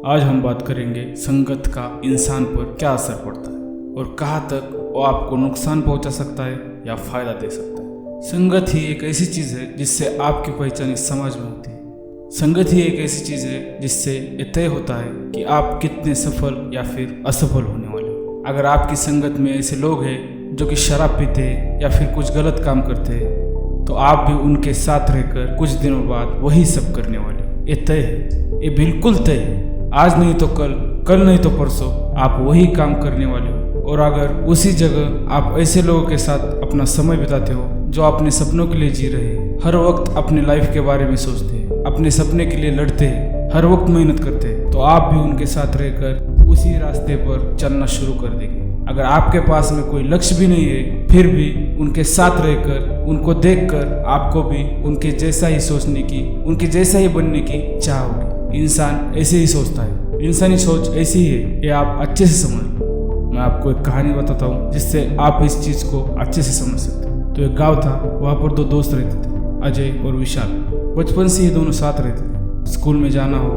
आज हम बात करेंगे संगत का इंसान पर क्या असर पड़ता है और कहाँ तक वो आपको नुकसान पहुंचा सकता है या फायदा दे सकता है। संगत ही एक ऐसी चीज़ है जिससे आपकी पहचान इस समाज में होती है। संगत ही एक ऐसी चीज़ है जिससे ये तय होता है कि आप कितने सफल या फिर असफल होने वाले हो। अगर आपकी संगत में ऐसे लोग हैं जो कि शराब पीते या फिर कुछ गलत काम करते हैं तो आप भी उनके साथ रहकर कुछ दिनों बाद वही सब करने वाले। ये तय है, ये बिल्कुल तय है। आज नहीं तो कल, कल नहीं तो परसों आप वही काम करने वाले हो। और अगर उसी जगह आप ऐसे लोगों के साथ अपना समय बिताते हो जो अपने सपनों के लिए जी रहे हैं, हर वक्त अपने लाइफ के बारे में सोचते हैं, अपने सपने के लिए लड़ते हैं, हर वक्त मेहनत करते हैं, तो आप भी उनके साथ रहकर उसी रास्ते पर चलना शुरू कर देंगे। अगर आपके पास में कोई लक्ष्य भी नहीं है फिर भी उनके साथ रहकर, उनको देखकर आपको भी उनके जैसा ही सोचने की, उनके जैसा ही बनने की चाह होगी। इंसान ऐसे ही सोचता है, इंसानी सोच ऐसी ही है, ये आप अच्छे से समझ लो। मैं आपको एक कहानी बताता हूँ जिससे आप इस चीज़ को अच्छे से समझ सकते हैं। तो एक गांव था, वहाँ पर दो दोस्त रहते थे, अजय और विशाल। बचपन से ये दोनों साथ रहते थे। स्कूल में जाना हो,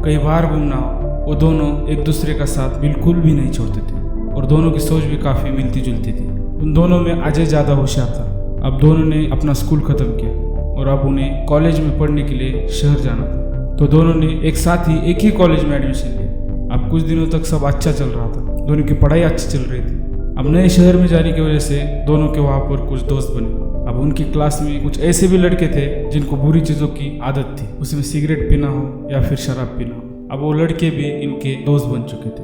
कहीं बाहर घूमना हो, वो दोनों एक दूसरे का साथ बिल्कुल भी नहीं छोड़ते थे और दोनों की सोच भी काफ़ी मिलती जुलती थी। उन दोनों में अजय ज़्यादा होशियार था। अब दोनों ने अपना स्कूल ख़त्म किया और अब उन्हें कॉलेज में पढ़ने के लिए शहर जाना था। तो दोनों ने एक साथ ही एक ही कॉलेज में एडमिशन लिया। अब कुछ दिनों तक सब अच्छा चल रहा था, दोनों की पढ़ाई अच्छी चल रही थी। अब नए शहर में जाने की वजह से दोनों के वहाँ पर कुछ दोस्त बने। अब उनकी क्लास में कुछ ऐसे भी लड़के थे जिनको बुरी चीज़ों की आदत थी, उसमें सिगरेट पीना हो या फिर शराब पीना हो। अब वो लड़के भी इनके दोस्त बन चुके थे।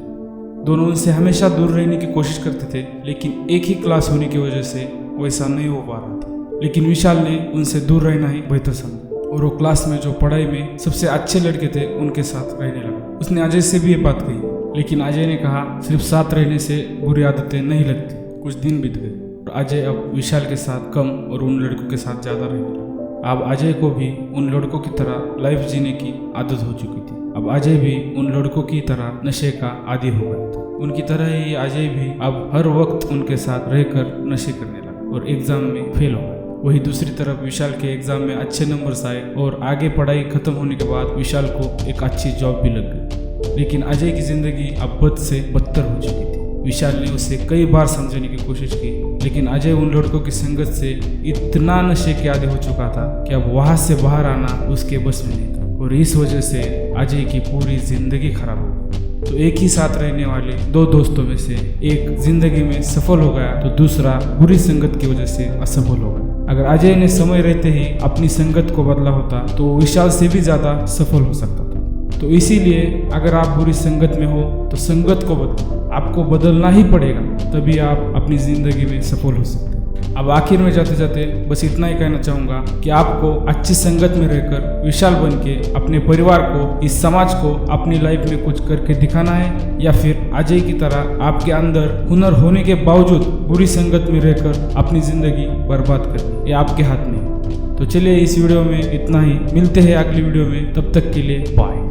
दोनों उनसे हमेशा दूर रहने की कोशिश करते थे, लेकिन एक ही क्लास होने की वजह से वैसा नहीं हो पा रहा था। लेकिन विशाल ने उनसे दूर रहना ही बेहतर समझा और वो क्लास में जो पढ़ाई में सबसे अच्छे लड़के थे उनके साथ रहने लगा। उसने अजय से भी ये बात कही, लेकिन अजय ने कहा सिर्फ साथ रहने से बुरी आदतें नहीं लगती। कुछ दिन बीत गए और अजय अब विशाल के साथ कम और उन लड़कों के साथ ज़्यादा रहने लगा। अब अजय को भी उन लड़कों की तरह लाइफ जीने की आदत हो चुकी थी। अब अजय भी उन लड़कों की तरह नशे का आदी हो गया था। उनकी तरह ही अजय भी अब हर वक्त उनके साथ रहकर नशे करने लगा और एग्जाम में फेल हो गया। वही दूसरी तरफ विशाल के एग्जाम में अच्छे नंबर्स आए और आगे पढ़ाई खत्म होने के बाद विशाल को एक अच्छी जॉब भी लग गई। लेकिन अजय की जिंदगी अब बद से बदतर हो चुकी थी। विशाल ने उसे कई बार समझाने की कोशिश की, लेकिन अजय उन लड़कों की संगत से इतना नशे के आदी हो चुका था कि अब वहां से बाहर आना उसके बस में नहीं था और इस वजह से अजय की पूरी जिंदगी खराब हो गई। तो एक ही साथ रहने वाले दो दोस्तों में से एक जिंदगी में सफल हो गया तो दूसरा बुरी संगत की वजह से असफल हो गया। अगर अजय ने समय रहते ही अपनी संगत को बदला होता तो वो विशाल से भी ज़्यादा सफल हो सकता था। तो इसीलिए अगर आप बुरी संगत में हो तो संगत को बदलो, आपको बदलना ही पड़ेगा, तभी आप अपनी ज़िंदगी में सफल हो सकते हैं। अब आखिर में जाते जाते बस इतना ही कहना चाहूँगा कि आपको अच्छी संगत में रहकर विशाल बन के अपने परिवार को, इस समाज को अपनी लाइफ में कुछ करके दिखाना है, या फिर अजय की तरह आपके अंदर हुनर होने के बावजूद बुरी संगत में रहकर अपनी ज़िंदगी बर्बाद करनी, ये आपके हाथ में है। तो चलिए इस वीडियो में इतना ही, मिलते हैं अगली वीडियो में, तब तक के लिए बाय।